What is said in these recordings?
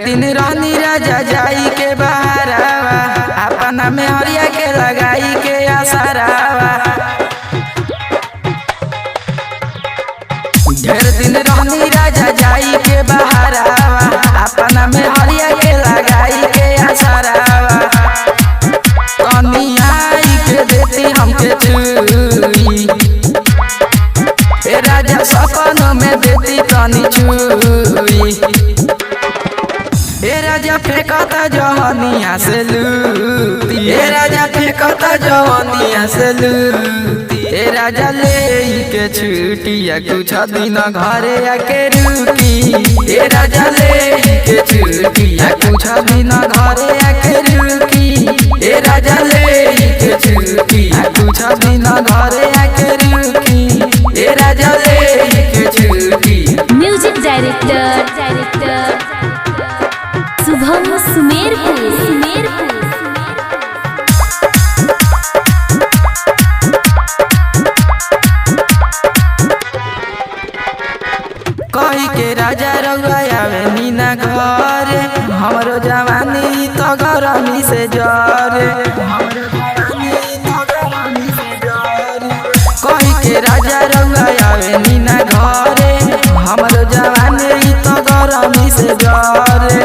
दिन रानी राजा जाई के बहारावा, अपना में हरिया के लगाई के आसारावा। ढेर दिन रानी राजा जाई के बहारावा, अपना में हरिया के लगाई के आसारावा। कनियाई के देती हमके छुई, ए राजा सपनों में देती तनी छुई। ए राजा फेंकता जवानिया से लूटी, ए राजा फेंकता जवानिया से लूटी। ए राजा ले के छुटिया कुछ दिन घरे आके रुकी, ए राजा ले के छुटिया कुछ दिन घरे आके रुकी। ए राजा ले के छुटिया कुछ दिन घरे आके रुकी, ए राजा ले के छुटी। Music director Shubham Sumerpur. कही के राजा रउआ आवे मीना घर, हमरो जवानी तो गरमी से जरे। कही के राजा रउआ आवे मीना घरे, हमरो जवानी तो गरमी से जरे।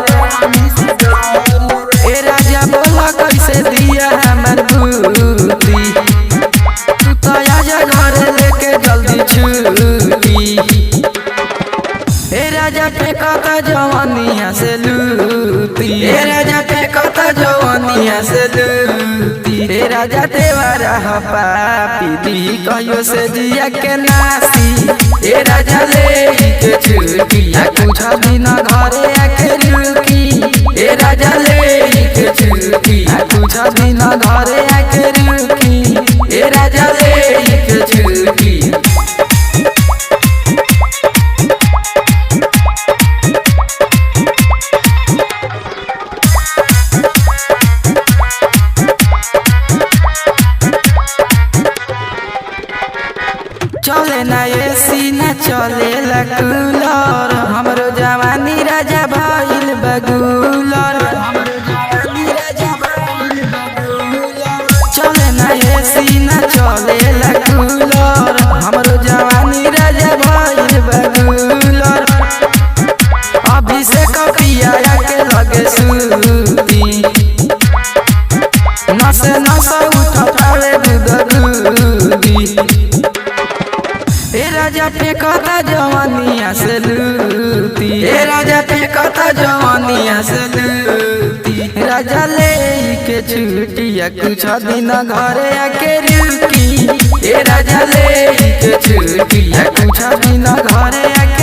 ए राजा बोला कैसे दिया हमर बूती, तू तो आजा घर लेके जल्दी छुटी। ए राजा फेंकता जवानिया से लूटी, ए राजा फेंकता जवानिया से लूटी। ए राजा देवरा पापी दी कहियो से जिया के नासी, ए राजा ले के छुटिया कुछ दिन घरे आके रुकी। ए राजा ले के छुटिया कुछ दिन घरे आके रुकी, ए राजा ले के छुटी। चले ना एसी ना चले ला कूलर, हमरो जवानी राजा भइल बगुलर। चले ना एसी ना चले ला कूलर, हमरो जवानी राजा भइल बगुलर। अभिषेक पिया के लगे सूती, नसे नसे उठावे गुदगुदी। ए राजा फेंकता जवानिया से लूटी, ए राजा फेंकता जवानिया से लूटी। राजा ले के छुटिया कुछ दिन घरे आके रुकी, ए राजा ले के छुटिया कुछ दिन घरे आके